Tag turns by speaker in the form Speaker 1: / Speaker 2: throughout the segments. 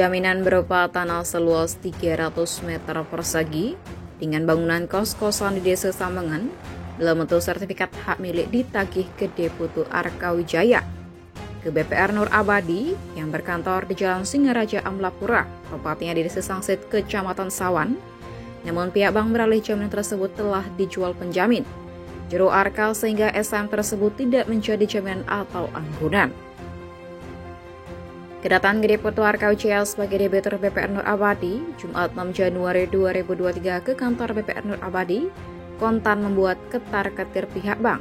Speaker 1: Jaminan berupa tanah seluas 300 meter persegi dengan bangunan kos-kosan di Desa Sambengan dalam bentuk sertifikat hak milik ditagih ke Deputu Arkawijaya ke BPR Nur Abadi yang berkantor di Jalan Singaraja Amlapura, tepatnya di Desa Sangsit, Kecamatan Sawan. Namun pihak bank beralih jaminan tersebut telah dijual penjamin, juru Arka, sehingga SM tersebut tidak menjadi jaminan atau anggunan. Kedatangan Deputu Arkawijaya sebagai debitur BPR Nur Abadi Jumat 6 Januari 2023 ke kantor BPR Nur Abadi kontan membuat ketar-ketir pihak bank.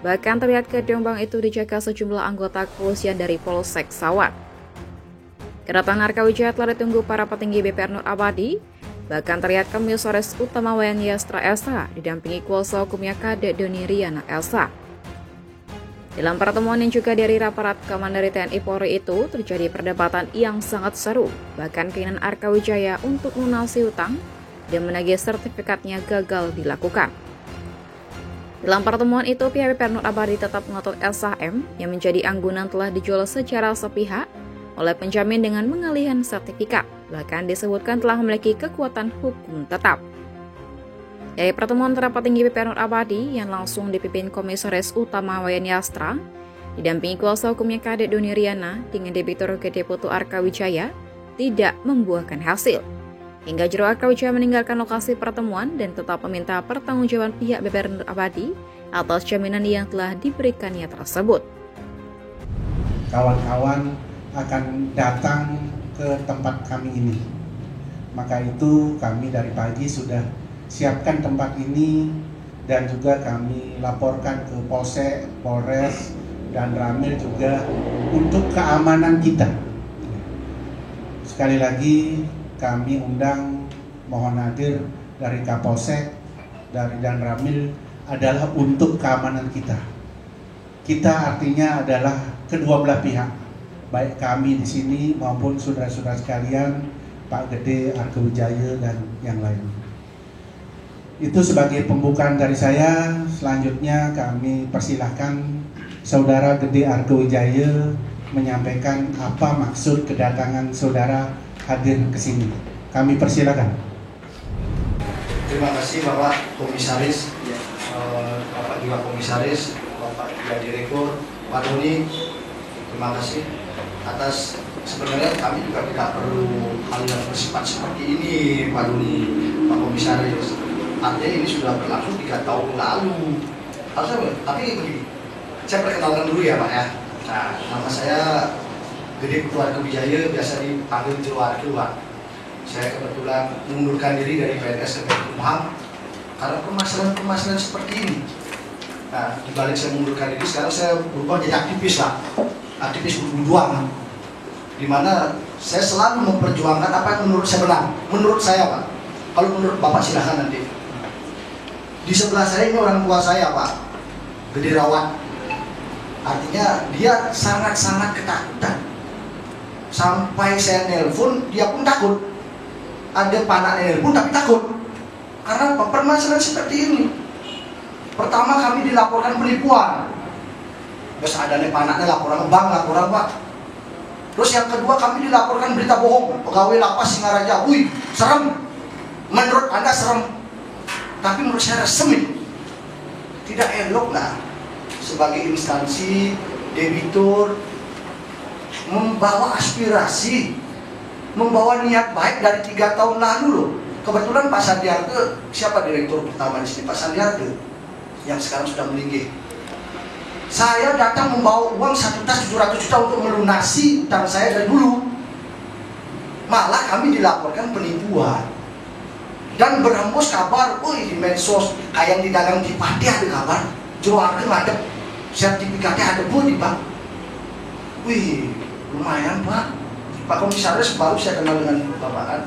Speaker 1: Bahkan terlihat gedung bank itu dijaga sejumlah anggota kepolisian dari Polsek Sawan. Kedatangan Arkawijaya telah ditunggu para petinggi BPR Nur Abadi. Bahkan terlihat Komisaris Utama Wayan Yastra Elsa didampingi kuasa hukumnya Kadek Doni Riana Elsa. Dalam pertemuan yang juga dari Aparat Keamanan dari TNI Polri itu terjadi perdebatan yang sangat seru. Bahkan keinginan Arkawijaya untuk melunasi hutang dan menagih sertifikatnya gagal dilakukan. Dalam pertemuan itu pihak BPR Nur Abadi tetap mengatur Elsa M yang menjadi anggunan telah dijual secara sepihak oleh penjamin dengan pengalihan sertifikat. Bahkan disebutkan telah memiliki kekuatan hukum tetap. Dari pertemuan antara petinggi BPR Nur Abadi yang langsung dipimpin Komisaris Utama Wayan Yastra, didampingi kuasa hukumnya Kadek Doni Riana dengan debitur ke Deputu Arkawijaya, tidak membuahkan hasil. Hingga juru Arkawijaya meninggalkan lokasi pertemuan dan tetap meminta pertanggungjawaban pihak BPR Nur Abadi atas jaminan yang telah diberikannya tersebut.
Speaker 2: Kawan-kawan akan datang ke tempat kami ini. Maka itu kami dari pagi sudah siapkan tempat ini dan juga kami laporkan ke Polsek, Polres, dan Ramil juga untuk keamanan kita. Sekali lagi kami undang, mohon hadir dari Kapolsek, dari dan Ramil adalah untuk keamanan kita. Kita artinya adalah kedua belah pihak, baik kami di sini maupun saudara-saudara sekalian, Pak Gede Arkawijaya dan yang lain. Itu sebagai pembukaan dari saya. Selanjutnya kami persilahkan Saudara Gede Arkawijaya menyampaikan apa maksud kedatangan saudara hadir ke sini. Kami persilahkan.
Speaker 3: Terima kasih Bapak Komisaris, Bapak juga Komisaris, Bapak juga Direktur, Pak Doni. Terima kasih atas, sebenarnya kami juga tidak perlu hal yang bersifat seperti ini, Pak Doni, Pak Komisaris. Artinya ini sudah berlangsung 3 tahun lalu. Tapi begini, saya perkenalkan dulu ya Pak ya. Nah, nama saya Gede Arkawijaya, biasa dipanggil Juru Arki, Pak. Saya kebetulan mengundurkan diri dari PNS ke Kemenkumham karena permasalahan seperti ini. Nah, dibalik saya mengundurkan diri, sekarang saya berubah jadi aktivis, Pak. Aktivis berjuang. Dimana saya selalu memperjuangkan apa yang menurut saya benar. Menurut saya, Pak. Kalau menurut Bapak silahkan nanti. Di sebelah saya ini orang tua saya, Pak, Gede Rawat. Artinya dia sangat-sangat ketakutan. Sampai saya nelpon, dia pun takut. Ada panaknya nelpon tapi takut. Karena permasalahan seperti ini. Pertama kami dilaporkan penipuan. Terus adanya panaknya laporan bank, laporan Pak. Terus yang kedua kami dilaporkan berita bohong. Pegawai lapas Singaraja, wih, serem. Menurut Anda serem. Tapi menurut saya resmi, tidak elok lah sebagai instansi debitur membawa aspirasi, membawa niat baik dari 3 tahun lalu loh. Kebetulan Pak Sandiarde, siapa direktur pertama di sini? Pak Sandiarde yang sekarang sudah meninggi. Saya datang membawa uang 1.700 juta untuk melunasi utang saya dari dulu. Malah kami dilaporkan penipuan. Dan berhembus kabar, di medsos, kayak di dagang di Pati ada kabar, Juru Arka ada sertifikatnya ada di Pak. Wih, lumayan Pak. Pak Komisaris baru saya kenal dengan Bapak kan,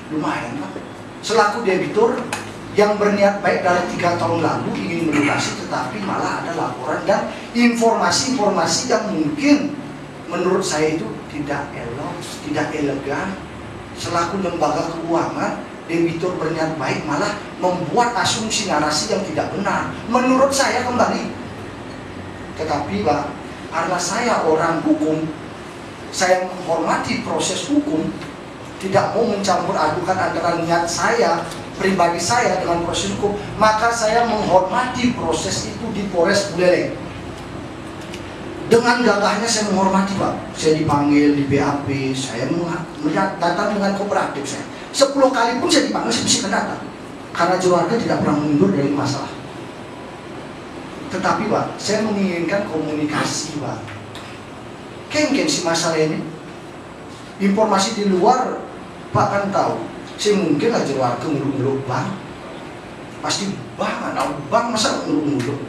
Speaker 3: lumayan Pak. Selaku debitur yang berniat baik dari 3 tahun lalu ingin melunasi, tetapi malah ada laporan dan informasi-informasi yang mungkin menurut saya itu tidak elok, tidak elegan. Selaku lembaga keuangan, debitur berniat baik malah membuat asumsi narasi yang tidak benar. Menurut saya kembali. Tetapi Pak, karena saya orang hukum, saya menghormati proses hukum, tidak mau mencampur adukan antara niat saya, pribadi saya dengan proses hukum, maka saya menghormati proses itu di Polres Buleleng. Dengan gagahnya saya menghormati, Pak. Saya dipanggil di BAP, saya datang dengan kooperatif saya. 10 kali pun saya dipanggil, saya bisa datang. Karena keluarga tidak pernah mundur dari masalah. Tetapi Pak, saya menginginkan komunikasi, Pak. Kengken si masalah ini. Informasi di luar, Pak kan tahu. Saya mungkin aja keluarga muluk-muluk bang. Pasti bang, anak bang masa muluk-muluk.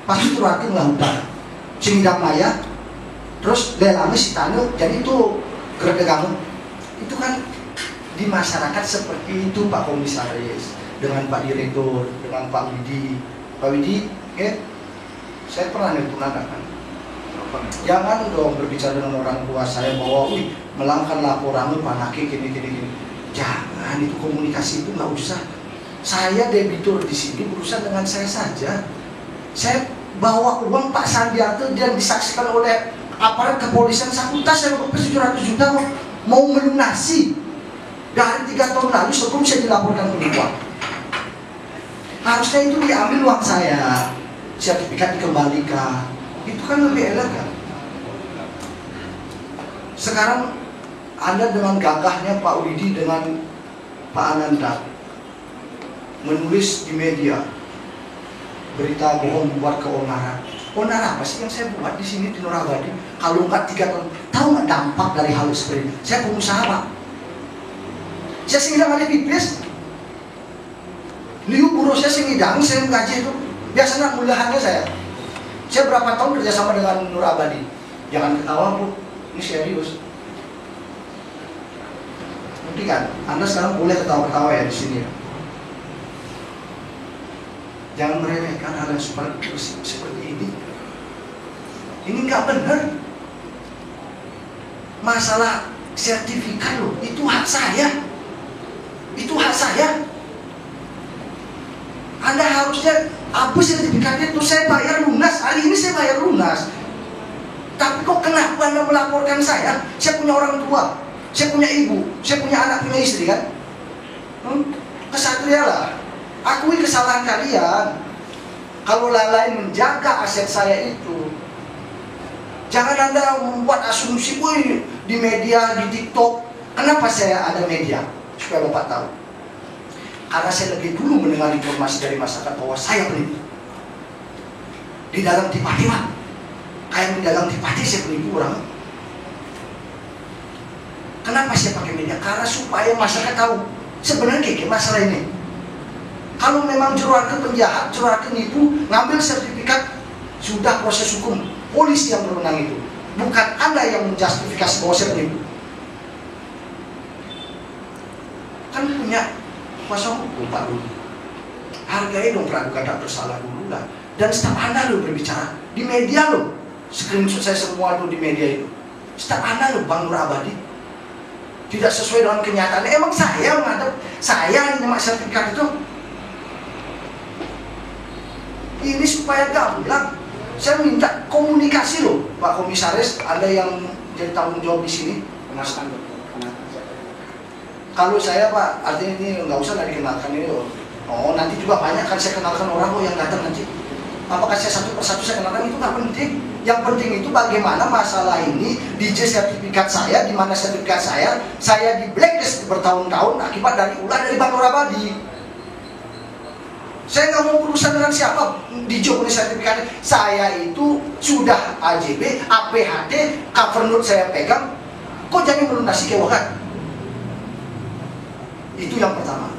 Speaker 3: Pasti keluarga nggak bang. Singdang maya, terus lelangnya si Tanu, jadi itu gerak kamu. Itu kan di masyarakat seperti itu Pak Komisaris, dengan Pak Direktur, dengan Pak Widi. Pak Widi, saya pernah kan. Jangan dong berbicara dengan orang tua saya bahwa, melangkan laporanmu Pak Naki gini. Jangan, itu komunikasi itu nggak usah. Saya debitur di sini berurusan dengan saya saja. Saya bawa uang Pak Sandiaga dan disaksikan oleh aparat kepolisian Sakutas yang berapa 700 juta mau melunasi dari 3 tahun lalu sebelum saya dilaporkan penipuan. Harusnya itu diambil uang saya, sertifikat dikembalikan, itu kan lebih elegan. Sekarang Anda dengan gagahnya Pak Widi dengan Pak Ananda menulis di media berita bohong buat keonaran. Onar apa sih yang saya buat di sini di Nur Abadi? Kalau nggak 3 tahun, tahu nggak dampak dari hal seperti ini? Saya pengusaha Pak. Saya singidang ada pipis. Liu buruh saya singidang, saya gaji itu. Biasanya mulahannya saya. Saya berapa tahun kerjasama dengan Nur Abadi? Jangan ketawa Bu, ini serius. Nanti kan, Anda sekarang boleh ketawa-ketawa ya di sini. Jangan meremehkan hal yang seperti ini. Ini nggak benar. Masalah sertifikat loh, itu hak saya. Itu hak saya. Anda harusnya hapus sertifikatnya itu, saya bayar lunas. Hari ini saya bayar lunas. Tapi kok kenapa Anda melaporkan saya? Saya punya orang tua, saya punya ibu, saya punya anak, punya istri kan? Kesatria lah. Akui kesalahan kalian. Kalau lalai menjaga aset saya itu, jangan Anda membuat asumsi di media, di TikTok. Kenapa saya ada media? Supaya Bapak tahu. Karena saya lebih dulu mendengar informasi dari masyarakat bahwa saya penipu. Di dalam tipati Pak, kayak di dalam tipati saya penipu orang. Kenapa saya pakai media? Karena supaya masyarakat tahu sebenarnya kayak masalah ini. Kalau memang keluarga penjahat, keluarga nipu, ngambil sertifikat, sudah proses hukum. Polisi yang berwenang itu. Bukan Anda yang menjustifikasi bahwa saya penipu. Kan punya kuasa hukum Pak Rudi. Hargai dong praduga tak bersalah dulu lah. Dan setiap Anda loh berbicara. Di media loh. Screenshot saya semua tuh di media itu. Setiap Anda loh Bang Nur Abadi. Tidak sesuai dengan kenyataan. Emang saya menghadap, saya nyemak sertifikat itu. Ini supaya gamblang. Saya minta komunikasi loh, Pak Komisaris, ada yang jadi tanggung jawab di sini. Kalau saya Pak, artinya ini nggak usah dikenalkan ini loh. Oh nanti juga banyak kan saya kenalkan orang kok yang datang nanti. Apakah saya satu persatu saya kenalkan itu nggak penting. Yang penting itu bagaimana masalah ini DJ sertifikat saya, di mana sertifikat saya di blacklist bertahun-tahun akibat dari ulah dari Bang Nur Abadi. Saya nggak mau berurusan dengan siapa di job sertifikatnya. Saya itu sudah AJB, APHT, cover note saya pegang. Kok jadi melunasi keuangan? Itu yang pertama.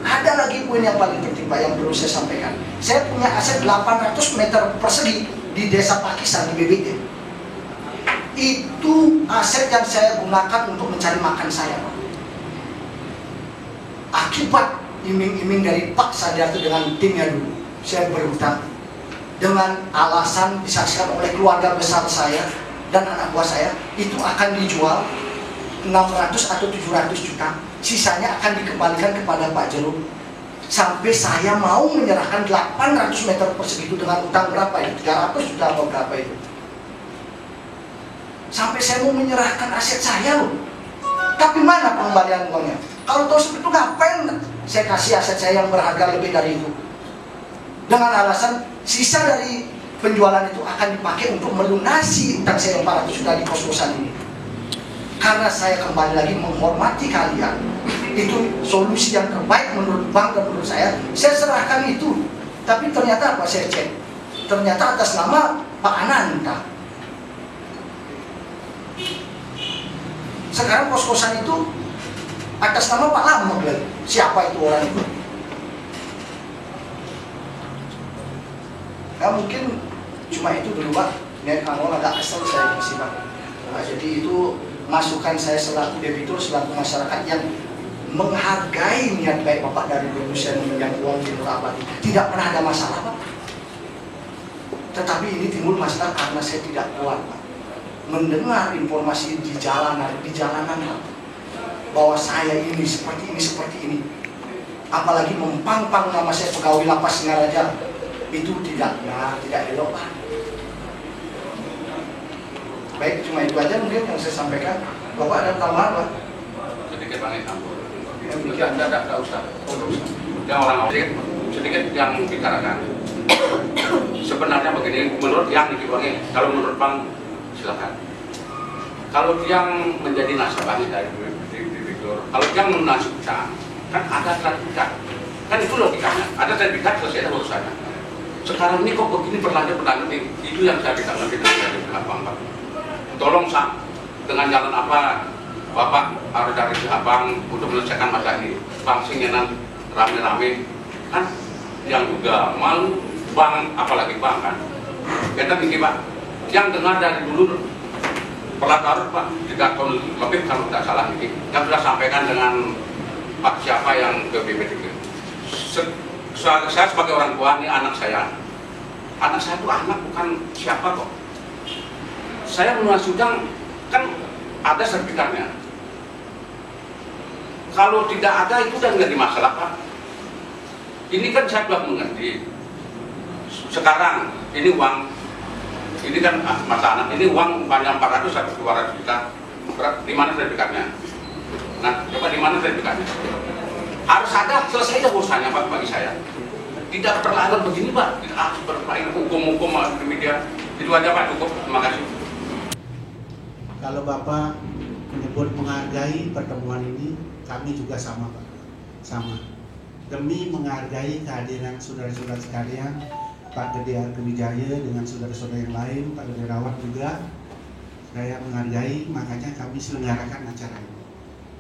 Speaker 3: Ada lagi poin yang paling penting Pak yang perlu saya sampaikan. Saya punya aset 800 meter persegi di desa Pakistan di BBT. Itu aset yang saya gunakan untuk mencari makan saya Pak. Akibat iming-iming dari Pak Sandiaga dengan timnya dulu, saya berhutang dengan alasan disaksikan oleh keluarga besar saya dan anak buah saya, itu akan dijual 600 atau 700 juta, sisanya akan dikembalikan kepada Pak Jeruk. Sampai saya mau menyerahkan 800 meter persegi itu dengan utang berapa itu? 300 juta atau berapa itu? Sampai saya mau menyerahkan aset saya loh. Tapi mana pengembalian uangnya? Kalau tahu seperti itu ngapain saya kasih aset saya yang berharga lebih dari itu? Dengan alasan sisa dari penjualan itu akan dipakai untuk melunasi utang saya yang 400 juta di kos-kosan ini. Karena saya kembali lagi menghormati kalian, itu solusi yang terbaik menurut bank dan menurut saya serahkan itu. Tapi ternyata apa saya cek? Ternyata atas nama Pak Ananta. Sekarang kos-kosan itu atas nama Pak Lamok lagi. Siapa itu orang itu? Ya mungkin cuma itu dulu Pak. Niat kamu agak kesel saya kasih Pak. Nah, jadi itu masukan saya selaku debitur, selaku masyarakat yang menghargai niat baik Bapak dari Indonesia meminjam uang di Nur Abadi. Tidak pernah ada masalah Pak. Tetapi ini timbul masalah karena saya tidak kuat Pak. Mendengar informasi di jalanan Pak, bahwa saya ini seperti ini. Apalagi mempang-pang nama saya pegawai lapas Singaraja. Itu tidak elok Pak. Baik, cuma itu aja mungkin yang saya sampaikan. Bapak ada tambahan Pak?
Speaker 4: Sedikit Bang Campur. Tidak usah. Yang orang sedikit yang bicarakan. Sebenarnya begini, menurut yang dikibangi, kalau menurut Bang silakan. Kalau yang menjadi nasabahnya dari debitur, kalau yang melunasi utang, kan ada sertifikat. Kan itu logikanya. Ada sertifikat selesai urusannya. Sekarang ini kok begini berlanjut itu yang saya bisa nanti dari pihak bank. Tolong dengan jalan apa Bapak harus dari pihak bank untuk menyelesaikan masalah ini. Bank singenan rame-rame kan yang juga malu bank, apalagi bank kan. Kita tinggi Pak, yang dengar dari dulu pelatar Pak 3 tahun lebih kalau tidak salah ini yang sudah sampaikan dengan Pak siapa yang ke BPTG. Saya sebagai orang tua, ini anak saya itu anak bukan siapa kok. Saya melunasi utang kan ada sertifikatnya. Kalau tidak ada itu udah nggak masalah Pak. Ini kan saya sudah mengerti. Sekarang ini uang, ini kan masa anak ini uang banyak 400 atau 200 juta. Di mana sertifikatnya? Nah, coba di mana sertifikatnya? Harus ada, selesai aja urusannya Pak bagi saya. Tidak berlanjut begini Pak, tidak harus bermain hukum-hukum demikian. Itu aja Pak, cukup. Terima kasih.
Speaker 2: Kalau Bapak menyebut menghargai pertemuan ini, kami juga sama Pak. Sama. Demi menghargai kehadiran saudara-saudara sekalian, Pak Gede Arkewijaya dengan saudara-saudara yang lain, Pak Gede Rawat juga, saya menghargai, makanya kami selenggarakan acara ini.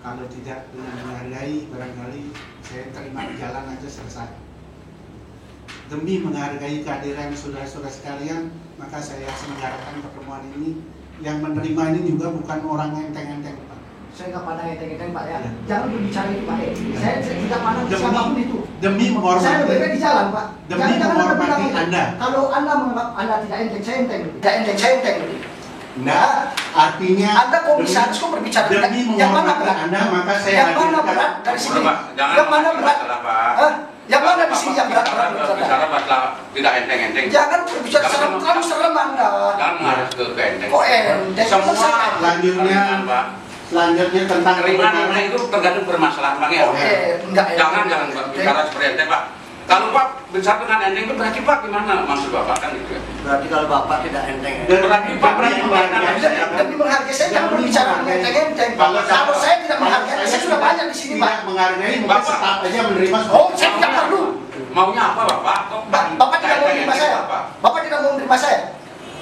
Speaker 2: Kalau tidak dengan menghargai, barangkali saya terima di jalan aja selesai. Demi menghargai kehadiran saudara-saudara sekalian, maka saya selenggarakan pertemuan ini. Yang menerima ini juga bukan orang enteng-enteng Pak.
Speaker 3: Saya nggak pandang enteng-enteng Pak ya. Jangan berbicara itu Pak. Saya tidak pandang siapapun itu.
Speaker 2: Demi menghormati.
Speaker 3: Saya lebih baik di jalan Pak.
Speaker 2: Demi menghormati Anda.
Speaker 3: Kalau Anda menganggap Anda tidak enteng, saya enteng. Tidak enteng, saya enteng.
Speaker 2: Nah, artinya
Speaker 3: Anda komisaris kok berbicara
Speaker 2: demi
Speaker 3: yang mana
Speaker 2: menghormati
Speaker 3: berat?
Speaker 2: Anda, maka saya
Speaker 3: yang mana berat dari sini? Yang mana berat? Yang mana di sini yang berat?
Speaker 4: Bicara masalah tidak enteng-enteng.
Speaker 3: Jangan berbicara terlalu serem Anda.
Speaker 4: Jangan harus ke enteng.
Speaker 3: Kok enteng?
Speaker 4: Semua
Speaker 2: selanjutnya tentang
Speaker 4: ringan itu tergantung permasalahan Bang ya. Jangan Pak bicara seperti enteng Pak. Kalau Pak bicara dengan enteng itu berarti Pak gimana maksud Bapak kan gitu ya?
Speaker 3: Berarti kalau Bapak tidak enteng.
Speaker 4: Berarti Pak berarti
Speaker 3: tapi menghargai saya jangan berbicara enteng-enteng. Kalau saya tidak menghargai, saya sudah banyak di sini Pak.
Speaker 2: Menghargai mungkin tetap aja menerima.
Speaker 3: Oh, saya tidak perlu.
Speaker 4: Maunya apa Bapak?
Speaker 3: Bapak tidak mau menerima saya. Bapak tidak mau menerima saya.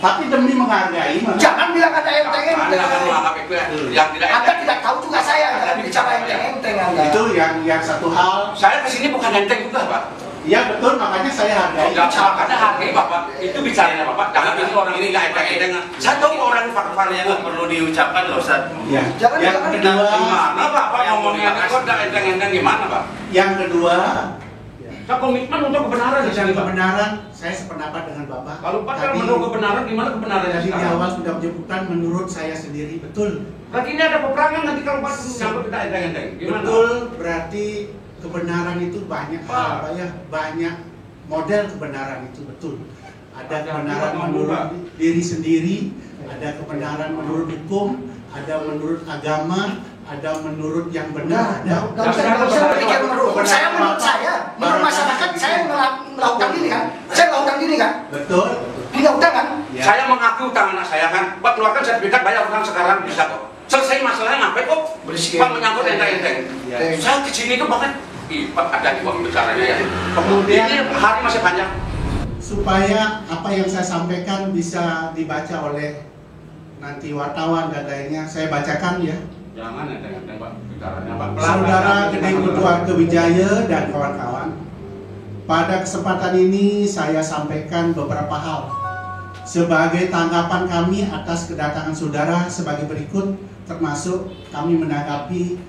Speaker 2: Tapi demi menghargai,
Speaker 3: jangan bilang ada enteng-enteng.
Speaker 4: Anda akan menganggap itu yang tidak enteng.
Speaker 3: Anda tidak tahu juga saya. Jangan bicara enteng-enteng Anda.
Speaker 2: Itu yang satu hal.
Speaker 4: Saya kesini bukan enteng juga Pak.
Speaker 2: Iya betul, makanya saya hargai.
Speaker 4: Makanya hargai Bapak. Itu bicaranya Bapak. Jangan ini orang ini nggak enteng-enteng. Saya tahu orang faktor yang nggak perlu diucapkan loh Ustaz.
Speaker 2: Ya.
Speaker 3: Yang
Speaker 2: kedua,
Speaker 4: gimana Bapak ngomongnya kok nggak enteng-enteng gimana Pak?
Speaker 2: Yang kedua,
Speaker 4: saya komitmen untuk kebenaran di sini Pak.
Speaker 2: Kebenaran, saya sependapat dengan Bapak.
Speaker 4: Kalau Pak kan menurut kebenaran, gimana kebenarannya
Speaker 2: tadi di
Speaker 4: sekarang?
Speaker 2: awal sudah menyebutkan menurut saya sendiri, betul.
Speaker 4: Berarti ini ada peperangan nanti kalau Pak nyambut kita enteng-enteng. Gimana?
Speaker 2: Betul, berarti kebenaran itu banyak
Speaker 4: Pak.
Speaker 2: Banyak model kebenaran itu, betul. Ada kebenaran menurut diri sendiri, ada kebenaran menurut hukum, ada menurut agama, ada menurut yang benar.
Speaker 3: Nggak usah berpikir menurut saya, menurut masyarakat saya melakukan ini kan,
Speaker 2: Betul.
Speaker 3: tidak utang kan?
Speaker 2: Ya.
Speaker 4: Saya mengaku utang anak saya kan, Pak keluarkan sertifikat bayar utang sekarang bisa kok. Selesai masalahnya ngapain kok? Pak menyangkut enteng-enteng.
Speaker 2: Ya.
Speaker 4: Saya kesini tuh banget. Pak ada di uang bicaranya ya.
Speaker 2: Kemudian
Speaker 4: ini hari masih panjang.
Speaker 2: Supaya apa yang saya sampaikan bisa dibaca oleh nanti wartawan dan lainnya, saya bacakan ya.
Speaker 4: Jangan enteng-enteng Pak bicaranya Pak.
Speaker 2: Saudara Gede Putu Arkewijaya dan kawan-kawan, pada kesempatan ini saya sampaikan beberapa hal sebagai tanggapan kami atas kedatangan saudara sebagai berikut, termasuk kami menanggapi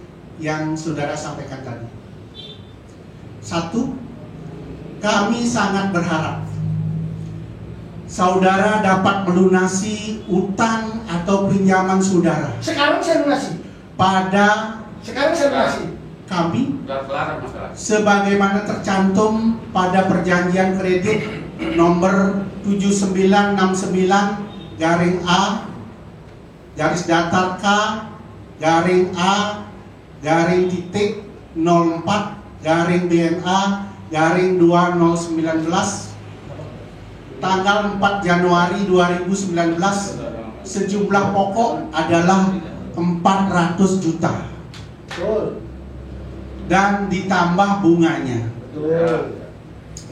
Speaker 2: yang saudara sampaikan tadi. 1. Kami sangat berharap saudara dapat melunasi utang atau pinjaman saudara.
Speaker 3: Sekarang saya lunasi.
Speaker 2: Kami sebagaimana tercantum pada perjanjian kredit nomor 7969/A garis datar K garing A garing titik 04 garing BNA garing 2019 tanggal 4 Januari 2019 sejumlah pokok adalah 400 juta.
Speaker 3: Betul.
Speaker 2: Dan ditambah bunganya.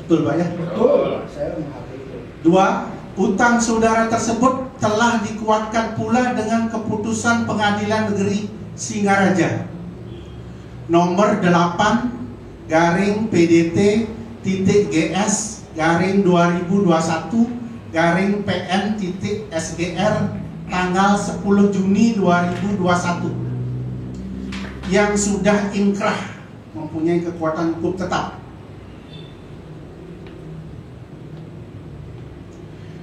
Speaker 2: Betul Pak ya?
Speaker 3: Betul. Saya mengerti itu.
Speaker 2: 2. Utang saudara tersebut telah dikuatkan pula dengan keputusan Pengadilan Negeri Singaraja nomor 8 garing PDT .GS garing 2021 garing PN .SGR tanggal 10 Juni 2021 yang sudah inkrah mempunyai kekuatan hukum tetap,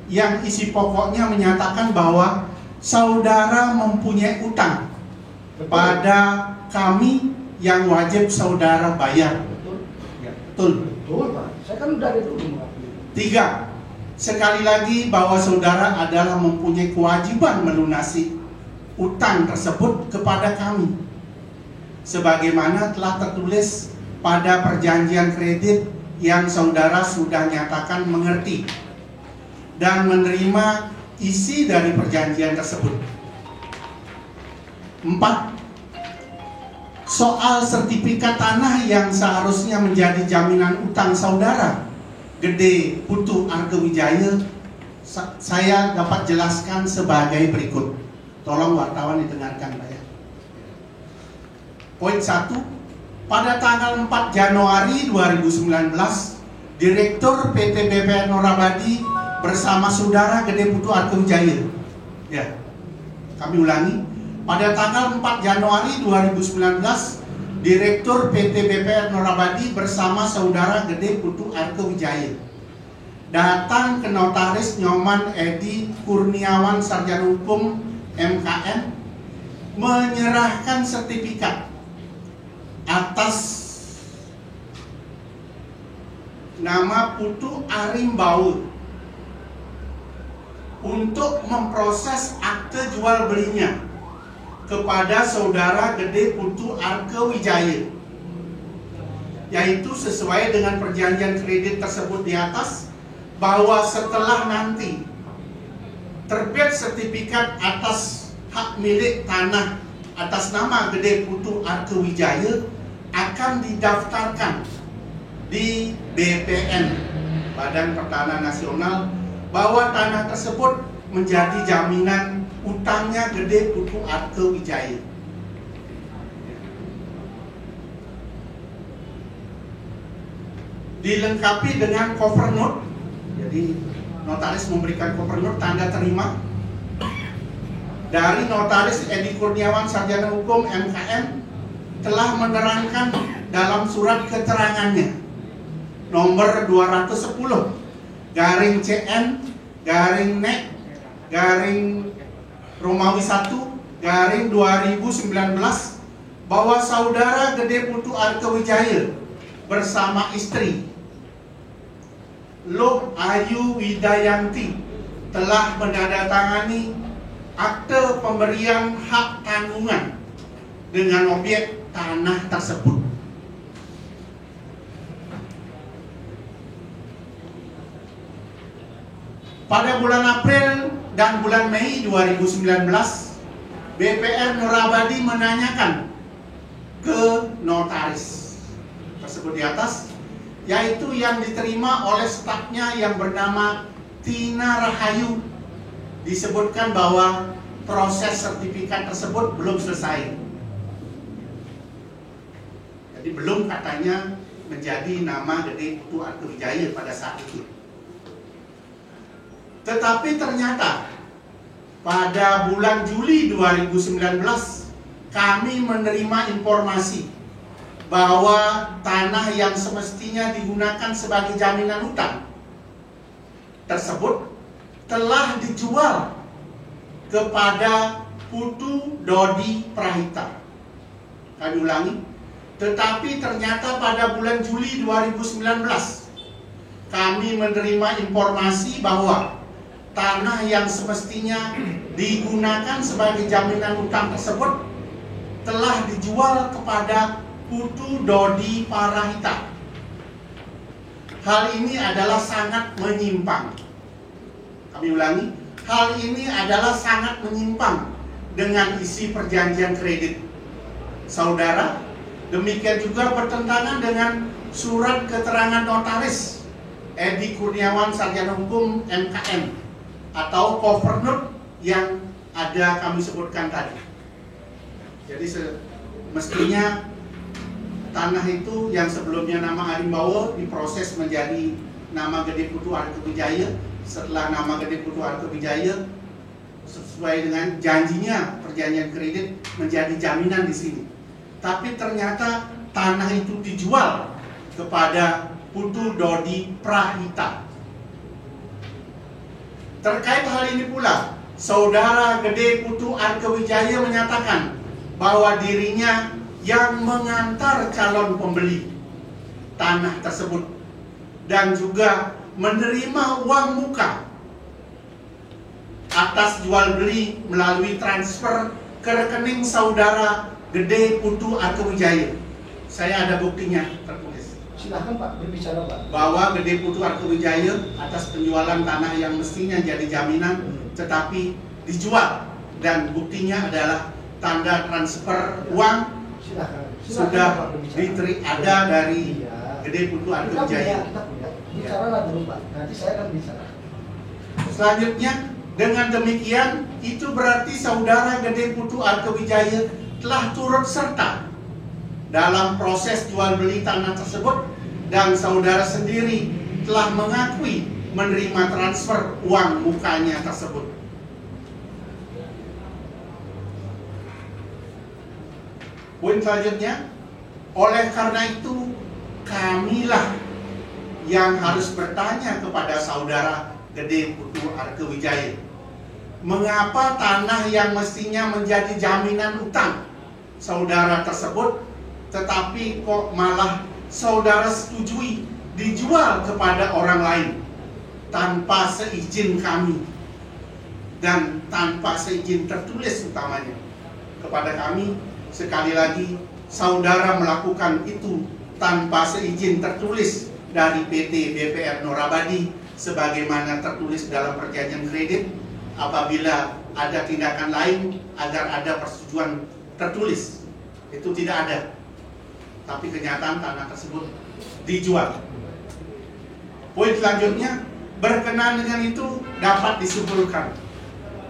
Speaker 2: yang isi pokoknya menyatakan bahwa saudara mempunyai utang pada kami yang wajib saudara bayar. Betul.
Speaker 3: Betul Pak. Saya kan udah dari dulu mengakui.
Speaker 2: 3. Sekali lagi bahwa saudara adalah mempunyai kewajiban melunasi utang tersebut kepada kami sebagaimana telah tertulis pada perjanjian kredit yang saudara sudah nyatakan mengerti dan menerima isi dari perjanjian tersebut. 4. Soal sertifikat tanah yang seharusnya menjadi jaminan utang saudara Gede Putu Arkewijaya, saya dapat jelaskan sebagai berikut. Tolong wartawan didengarkan Pak ya. Poin 1. Pada tanggal 4 Januari 2019, Direktur PT BPN Norabadi bersama saudara Gede Putu Arkewijaya. Ya, kami ulangi. Pada tanggal 4 Januari 2019, Direktur PT BPN Norabadi bersama saudara Gede Putu Arkewijaya datang ke Notaris Nyoman Edi Kurniawan Sarjana Hukum MKM menyerahkan sertifikat atas nama Putu Arimbaur untuk memproses akte jual belinya kepada saudara Gede Putu Arkewijaya, yaitu sesuai dengan perjanjian kredit tersebut di atas, bahwa setelah nanti terbit sertifikat atas hak milik tanah atas nama Gede Putu Arkewijaya akan didaftarkan di BPN, Badan Pertanahan Nasional, bahwa tanah tersebut menjadi jaminan utangnya Gede Putu Arkewijaya. Dilengkapi dengan cover note, jadi notaris memberikan cover note tanda terima dari Notaris Edi Kurniawan Sarjana Hukum MKM, telah menerangkan dalam surat keterangannya nomor 210 garing CN garing NEK garing Romawi 1 garing 2019 bahwa saudara Gede Putu Arkewijaya bersama istri Loh Ayu Widayanti telah menandatangani akte pemberian hak tanggungan dengan objek tanah tersebut. Pada bulan April dan bulan Mei 2019, BPR Nur Abadi menanyakan ke notaris tersebut di atas, yaitu yang diterima oleh stafnya yang bernama Tina Rahayu. Disebutkan bahwa proses sertifikat tersebut belum selesai. Jadi belum katanya menjadi nama Gede Putu Arkewijaya pada saat itu. Tetapi ternyata pada bulan Juli 2019 kami menerima informasi bahwa tanah yang semestinya digunakan sebagai jaminan hutang tersebut telah dijual kepada Putu Dodi Prahita. Kami ulangi, tetapi ternyata pada bulan Juli 2019 kami menerima informasi bahwa tanah yang semestinya digunakan sebagai jaminan hutang tersebut telah dijual kepada Putu Dodi Prahita. Hal ini adalah sangat menyimpang. Kami ulangi, hal ini adalah sangat menyimpang dengan isi perjanjian kredit saudara. Demikian juga bertentangan dengan surat keterangan notaris Edi Kurniawan Sarjana Hukum MKM atau cover note yang ada kami sebutkan tadi. Jadi mestinya tanah itu yang sebelumnya nama Arimbawo diproses menjadi nama Gede Putu Arkewijaya. Setelah nama Gede Putu Arkewijaya sesuai dengan janjinya perjanjian kredit menjadi jaminan di sini. Tapi ternyata tanah itu dijual kepada Putu Dodi Prahita. Terkait hal ini pula, Saudara Gede Putu Arkewijaya menyatakan bahwa dirinya yang mengantar calon pembeli tanah tersebut dan juga menerima uang muka atas jual beli melalui transfer ke rekening Saudara Gede Putu Arkewijaya. Saya ada buktinya tertulis.
Speaker 3: Silahkan Pak, berbicara Pak.
Speaker 2: Bahwa Gede Putu Arkewijaya atas penjualan tanah yang mestinya jadi jaminan tetapi dijual, dan buktinya adalah tanda transfer uang sudah ada dari Gede Putu Arkewijaya.
Speaker 3: Kita punya. Bicaralah dulu Pak, nanti saya akan bicara.
Speaker 2: Selanjutnya, dengan demikian itu berarti Saudara Gede Putu Arkewijaya telah turut serta dalam proses jual beli tanah tersebut, dan saudara sendiri telah mengakui menerima transfer uang mukanya tersebut. Poin selanjutnya, oleh karena itu kamilah yang harus bertanya kepada Saudara Gede Putu Arkewijaya, mengapa tanah yang mestinya menjadi jaminan utang saudara tersebut tetapi kok malah saudara setujui dijual kepada orang lain tanpa seizin kami dan tanpa seizin tertulis utamanya kepada kami. Sekali lagi, saudara melakukan itu tanpa seizin tertulis dari PT BPR Nur Abadi sebagaimana tertulis dalam perjanjian kredit. Apabila ada tindakan lain agar ada persetujuan tertulis, itu tidak ada. Tapi kenyataan tanah tersebut dijual. Poin selanjutnya, berkenaan dengan itu dapat disimpulkan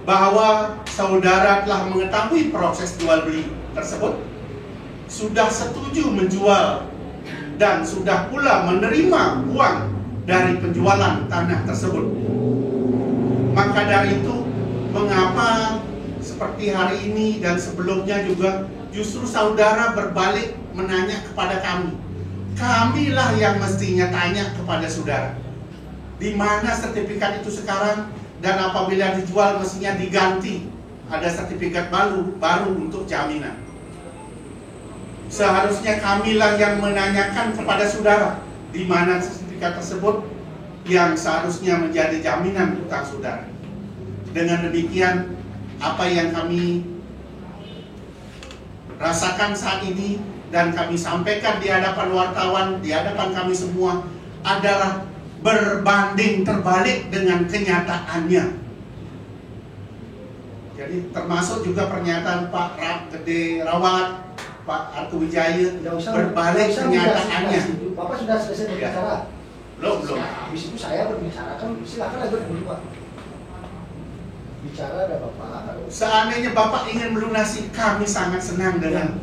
Speaker 2: bahwa saudara telah mengetahui proses jual beli tersebut, sudah setuju menjual dan sudah pula menerima uang dari penjualan tanah tersebut. Maka dari itu, mengapa seperti hari ini dan sebelumnya juga justru saudara berbalik menanya kepada kami? Kamilah yang mestinya tanya kepada saudara, di mana sertifikat itu sekarang, dan apabila dijual mestinya diganti, ada sertifikat baru untuk jaminan. Seharusnya kamilah yang menanyakan kepada saudara di mana sertifikat tersebut yang seharusnya menjadi jaminan utang saudara. Dengan demikian, apa yang kami rasakan saat ini dan kami sampaikan di hadapan wartawan, di hadapan kami semua adalah berbanding terbalik dengan kenyataannya. Jadi termasuk juga pernyataan Pak Gede Rawat, Pak Artu Wijaya, berbalik kenyataannya.
Speaker 3: Bapak sudah selesai berbicara?
Speaker 2: Belum.
Speaker 3: Habis itu saya berbicara, kan silakan aja dulu Pak. Bicara ada Bapak.
Speaker 2: Seandainya Bapak ingin melunasi, kami sangat senang dengan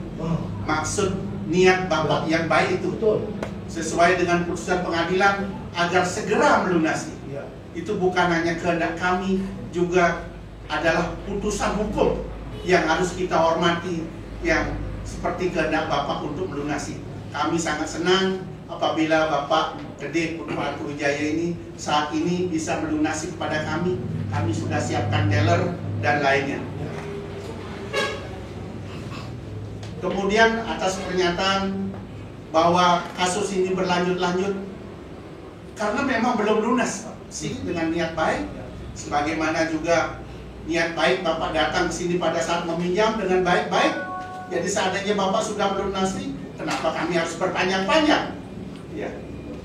Speaker 2: maksud niat Bapak yang baik itu.
Speaker 3: Betul.
Speaker 2: Sesuai dengan putusan pengadilan agar segera melunasi.
Speaker 3: Ya.
Speaker 2: Itu bukan hanya kehendak kami, juga adalah putusan hukum yang harus kita hormati, yang seperti kehendak Bapak untuk melunasi. Kami sangat senang apabila Bapak Gede Artu Wijaya ini saat ini bisa melunasi kepada kami. Kami sudah siapkan teller dan lainnya. Kemudian atas pernyataan bahwa kasus ini berlanjut-lanjut karena memang belum lunas, sih, dengan niat baik, sebagaimana juga niat baik Bapak datang ke sini pada saat meminjam dengan baik-baik. Jadi seandainya Bapak sudah melunasi, kenapa kami harus berpanjang-panjang? Ya,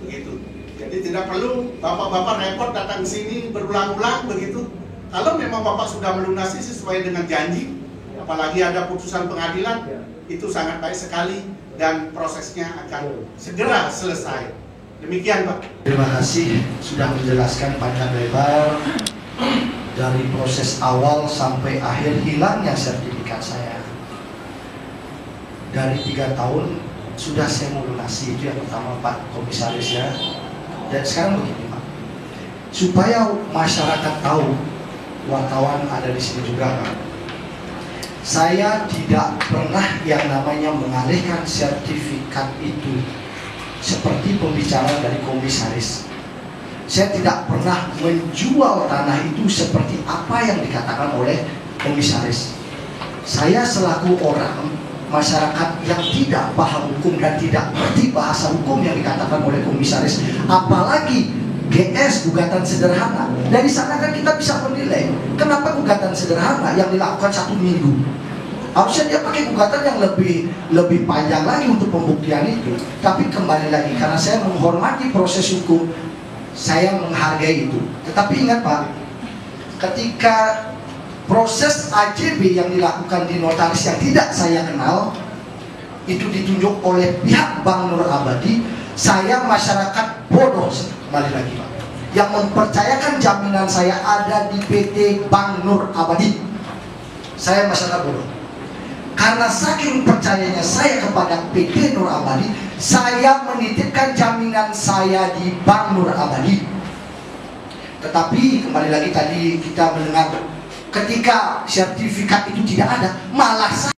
Speaker 2: begitu. Jadi tidak perlu Bapak-bapak repot datang ke sini berulang-ulang begitu. Kalau memang Bapak sudah melunasi sesuai dengan janji, apalagi ada putusan pengadilan, itu sangat baik sekali dan prosesnya akan segera selesai. Demikian Pak.
Speaker 3: Terima kasih sudah menjelaskan panjang lebar dari proses awal sampai akhir hilangnya sertifikat saya. Dari 3 tahun sudah saya melunasi, itu yang pertama Pak Komisaris ya. Dan sekarang begini Pak, supaya masyarakat tahu, wartawan ada di sini juga Pak, saya tidak pernah yang namanya mengalihkan sertifikat itu seperti pembicara dari komisaris. Saya tidak pernah menjual tanah itu seperti apa yang dikatakan oleh komisaris. Saya selaku orang masyarakat yang tidak paham hukum dan tidak mengerti bahasa hukum yang dikatakan oleh komisaris, apalagi GS gugatan sederhana. Dari sana kan kita bisa menilai kenapa gugatan sederhana yang dilakukan 1 minggu. Harusnya dia pakai gugatan yang lebih panjang lagi untuk pembuktian itu. Tapi kembali lagi, karena saya menghormati proses hukum, saya menghargai itu. Tetapi ingat Pak, ketika proses AJB yang dilakukan di notaris yang tidak saya kenal, itu ditunjuk oleh pihak Bank Nur Abadi, saya masyarakat bodoh. Kembali lagi Pak, yang mempercayakan jaminan saya ada di PT Bank Nur Abadi. Saya masyarakat bodoh. Karena saking percayanya saya kepada PT Nur Abadi, saya menitipkan jaminan saya di Bank Nur Abadi. Tetapi kembali lagi tadi kita mendengar, ketika sertifikat itu tidak ada, malah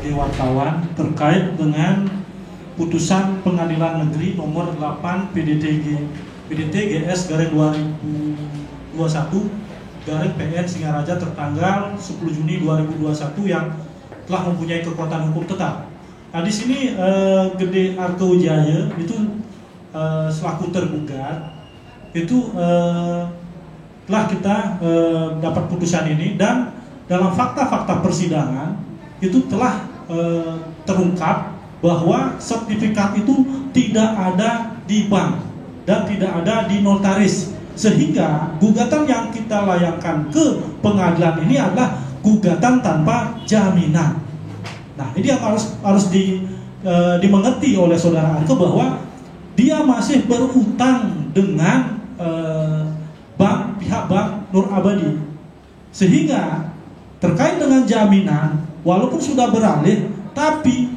Speaker 5: sebagai wartawan terkait dengan putusan Pengadilan Negeri nomor 8 PDT-GS garing 2021 garing PN Singaraja tertanggal 10 Juni 2021 yang telah mempunyai kekuatan hukum tetap. Nah, di sini Gede Arkewijaya itu selaku tergugat itu telah kita dapat putusan ini, dan dalam fakta-fakta persidangan itu telah terungkap bahwa sertifikat itu tidak ada di bank dan tidak ada di notaris, sehingga gugatan yang kita layangkan ke pengadilan ini adalah gugatan tanpa jaminan. Nah, ini yang harus dimengerti oleh saudara Arke bahwa dia masih berutang dengan pihak bank Nur Abadi, sehingga terkait dengan jaminan walaupun sudah beralih, tapi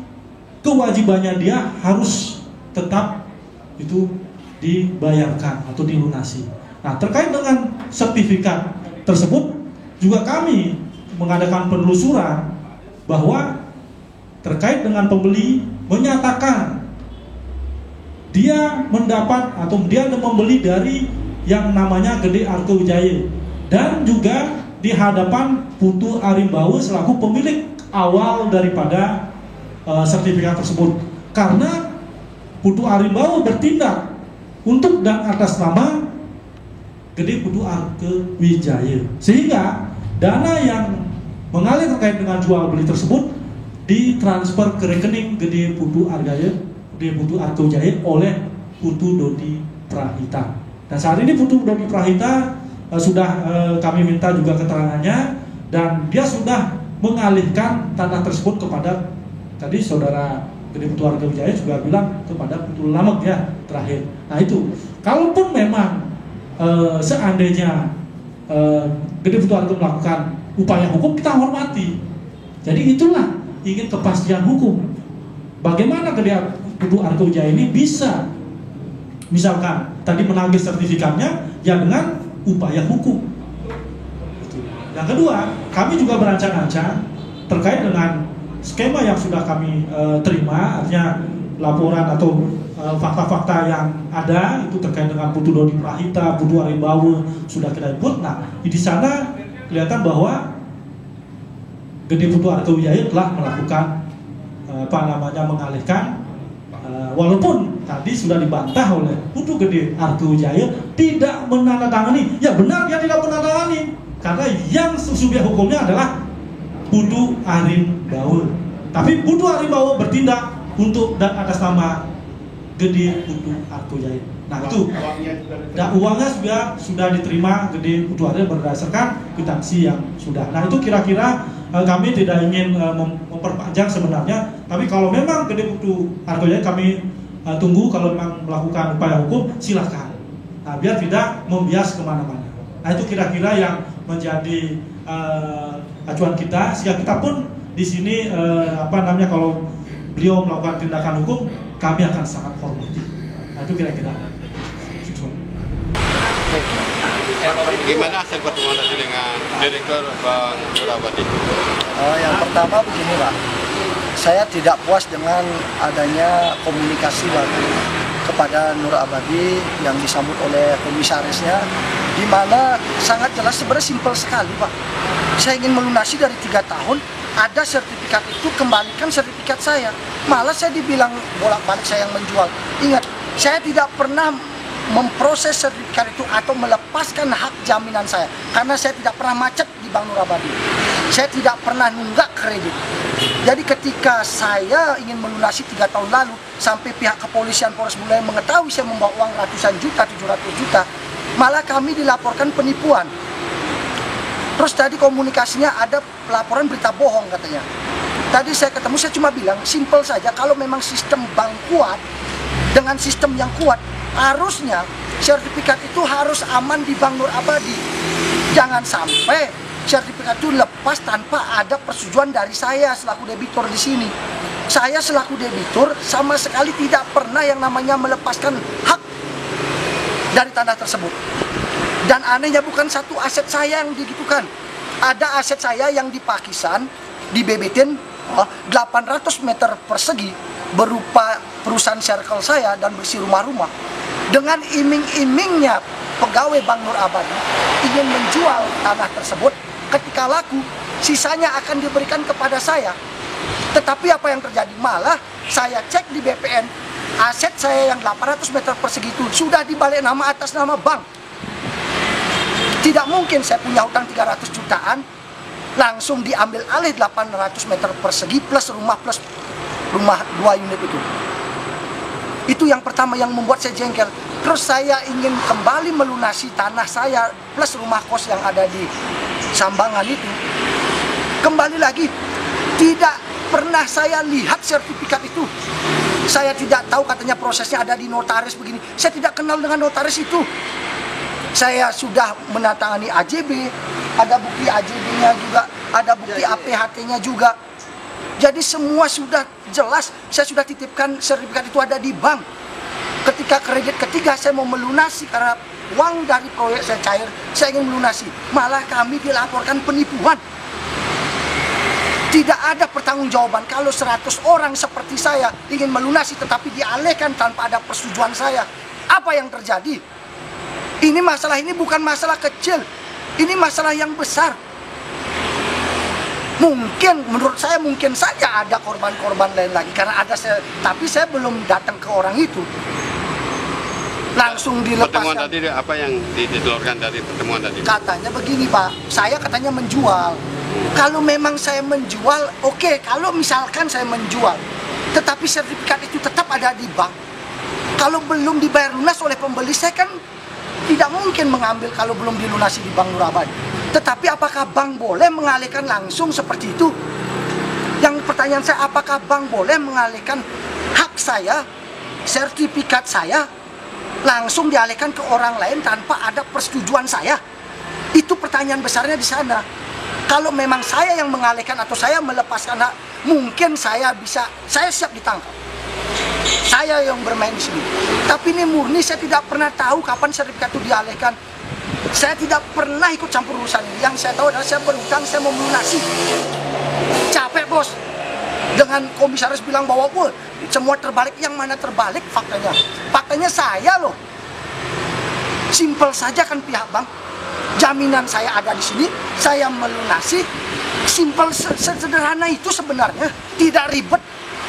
Speaker 5: kewajibannya dia harus tetap itu dibayarkan atau dilunasi. Nah, terkait dengan sertifikat tersebut juga kami mengadakan penelusuran bahwa terkait dengan pembeli menyatakan dia mendapat atau dia membeli dari yang namanya Gede Arkewijaya, dan juga di hadapan Putu Arimbawu selaku pemilik awal daripada sertifikat tersebut, karena Putu Arimbawu bertindak untuk dan atas nama Gede Putu Arkewijaya, sehingga dana yang mengalir terkait dengan jual beli tersebut ditransfer ke rekening Gede Putu Arkewijaya oleh Putu Dodi Prahita. Dan saat ini Putu Dodi Prahita sudah kami minta juga keterangannya, dan dia sudah mengalihkan tanah tersebut kepada, tadi saudara Gede Putu Arkewijaya juga bilang kepada Putu Lamek ya terakhir. Nah itu, kalaupun memang seandainya Gede Putu Arkewijaya melakukan upaya hukum, kita hormati. Jadi itulah ingin kepastian hukum. Bagaimana Gede Putu Arkewijaya ini bisa misalkan tadi menagih sertifikatnya ya dengan upaya hukum. Yang kedua, kami juga berancang-ancang terkait dengan skema yang sudah kami terima, artinya laporan atau fakta-fakta yang ada itu terkait dengan Putu Dodi Prahita, Putu Arimbawu sudah kita input. Nah, di sana kelihatan bahwa Gede Putu Arkewijaya telah melakukan mengalihkan, walaupun tadi sudah dibantah oleh Putu Gede Arkewijaya tidak menandatangani. Ya benar, dia tidak menandatangani karena yang subjek hukumnya adalah Putu Arimbawu. Tapi Putu Arimbawu bertindak untuk dan atas nama Gede Putu Arkewijaya. Nah itu, uangnya sudah diterima Gede Putu Arkewijaya berdasarkan kwitansi yang sudah. Nah itu kira-kira kami tidak ingin memperpanjang sebenarnya, tapi kalau memang Gede Putu Arkewijaya kami tunggu, kalau memang melakukan upaya hukum silahkan. Nah biar tidak membias kemana-mana. Nah itu kira-kira yang menjadi acuan kita, sehingga kita pun di sini kalau beliau melakukan tindakan hukum, kami akan sangat hormati. Nah itu kira-kira.
Speaker 6: Gimana hasil pertemuan tadi dengan Direktur Bank Nur Abadi?
Speaker 3: Yang pertama begini Pak, saya tidak puas dengan adanya komunikasi kepada Nur Abadi yang disambut oleh komisarisnya, di mana sangat jelas, sebenarnya simpel sekali Pak. Saya ingin melunasi dari 3 tahun, ada sertifikat itu, kembalikan sertifikat saya. Malah saya dibilang bolak-balik saya yang menjual. Ingat, saya tidak pernah memproses sertifikat itu atau melepaskan hak jaminan saya, karena saya tidak pernah macet di Bank Nur Abadi. Saya tidak pernah nunggak kredit. Jadi ketika saya ingin melunasi 3 tahun lalu, sampai pihak kepolisian Polres Buleleng mengetahui saya membawa uang ratusan juta, 700 juta, malah kami dilaporkan penipuan. Terus tadi komunikasinya ada laporan berita bohong katanya. Tadi saya ketemu, saya cuma bilang simple saja, kalau memang sistem bank kuat dengan sistem yang kuat, harusnya sertifikat itu harus aman di Bank Nur Abadi. Jangan sampai sertifikat itu lepas tanpa ada persetujuan dari saya selaku debitur di sini. Saya selaku debitur sama sekali tidak pernah yang namanya melepaskan hak dari tanah tersebut. Dan anehnya bukan satu aset saya yang digitukan. Ada aset saya yang di Pakistan, di BBTN,
Speaker 7: 800 meter persegi berupa perusahaan circle saya dan bersih rumah-rumah. Dengan iming-imingnya pegawai Bank Nur Abadi ingin menjual tanah tersebut, ketika laku sisanya akan diberikan kepada saya. Tetapi apa yang terjadi? Malah saya cek di BPN, aset saya yang 800 meter persegi itu sudah dibalik nama atas nama bank. Tidak mungkin saya punya hutang 300 jutaan langsung diambil alih 800 meter persegi plus rumah 2 unit itu. Itu yang pertama yang membuat saya jengkel. Terus saya ingin kembali melunasi tanah saya plus rumah kos yang ada di Sambangan itu. Kembali lagi, tidak pernah saya lihat sertifikat itu. Saya tidak tahu, katanya prosesnya ada di notaris begini. Saya tidak kenal dengan notaris itu. Saya sudah menandatangani AJB, ada bukti AJB-nya juga, ada bukti APHT-nya juga. Jadi semua sudah jelas, saya sudah titipkan sertifikat itu ada di bank. Ketika kredit ketiga saya mau melunasi karena uang dari proyek saya cair, saya ingin melunasi. Malah kami dilaporkan penipuan. Tidak ada pertanggungjawaban. Kalau 100 orang seperti saya ingin melunasi tetapi dialihkan tanpa ada persetujuan saya, apa yang terjadi? Ini masalah ini bukan masalah kecil. Ini masalah yang besar. Mungkin, menurut saya mungkin saja ada korban-korban lain lagi. Karena ada saya, tapi saya belum datang ke orang itu. Langsung dilepaskan.
Speaker 6: Pertemuan tadi apa yang ditelurkan dari pertemuan tadi?
Speaker 7: Katanya begini Pak, saya katanya menjual. Kalau memang saya menjual, oke. Kalau misalkan saya menjual, tetapi sertifikat itu tetap ada di bank. Kalau belum dibayar lunas oleh pembeli, saya kan tidak mungkin mengambil kalau belum dilunasi di Bank Nur Abadi. Tetapi apakah bank boleh mengalihkan langsung seperti itu? Yang pertanyaan saya, apakah bank boleh mengalihkan hak saya, sertifikat saya, langsung dialihkan ke orang lain tanpa ada persetujuan saya? Itu pertanyaan besarnya di sana. Kalau memang saya yang mengalihkan atau saya melepaskan hak, mungkin saya siap ditangkap. Saya yang bermain di sini. Tapi ini murni saya tidak pernah tahu kapan sertifikat itu dialihkan. Saya tidak pernah ikut campur urusan ini. Yang saya tahu adalah saya berutang, saya mau melunasi. Capek bos. Dengan komisaris bilang bahwa semua terbalik. Yang mana terbalik faktanya? Faktanya saya loh. Simpel saja kan pihak bank. Jaminan saya ada di sini, saya melunasi. Simpel, sederhana itu sebenarnya. Tidak ribet.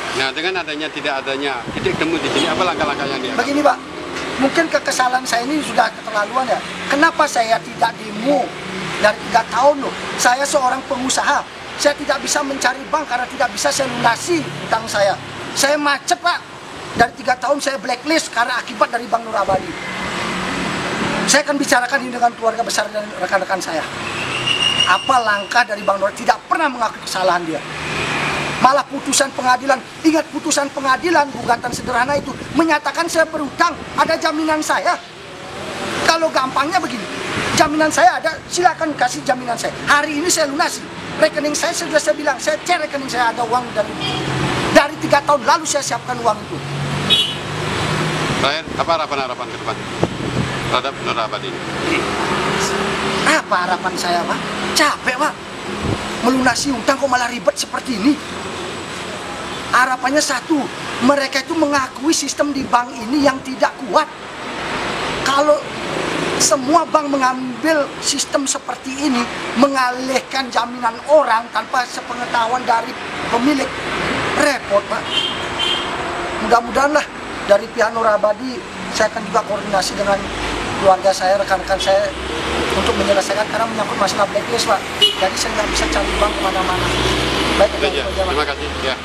Speaker 6: Nah, dengan tidak adanya titik temu di sini, apa langkah-langkah yang diambil?
Speaker 7: Begini Pak, mungkin kekesalan saya ini sudah keterlaluan ya. Kenapa saya tidak demo dari 3 tahun loh? Saya seorang pengusaha, saya tidak bisa mencari bank karena tidak bisa saya lunasi utang saya. Saya macet Pak, dari 3 tahun saya blacklist karena akibat dari Bank Nur Abadi. Saya akan bicarakan ini dengan keluarga besar dan rekan-rekan saya. Apa langkah dari Bank Nur? Tidak pernah mengakui kesalahan dia. Malah putusan pengadilan, ingat putusan pengadilan gugatan sederhana itu menyatakan saya berutang, ada jaminan saya. Kalau gampangnya begini, jaminan saya ada, silakan kasih jaminan saya. Hari ini saya lunasi, rekening saya sudah saya bilang, saya cek rekening saya ada uang dari 3 tahun lalu saya siapkan uang itu.
Speaker 6: Terakhir, apa harapan ke depan terhadap Nur Abadi?
Speaker 7: Apa harapan saya Pak? Capek Pak, melunasi utang kok malah ribet seperti ini. Harapannya satu, mereka itu mengakui sistem di bank ini yang tidak kuat. Kalau semua bank mengambil sistem seperti ini, mengalihkan jaminan orang tanpa sepengetahuan dari pemilik, repot Pak. Mudah-mudahan lah dari pihak Nur Abadi, saya akan juga koordinasi dengan keluarga saya, rekan-rekan saya untuk menyelesaikan karena menyangkut masalah blacklist Pak. Jadi saya nggak bisa cari bank kemana-mana. Baik,
Speaker 6: Terima kasih. Ya.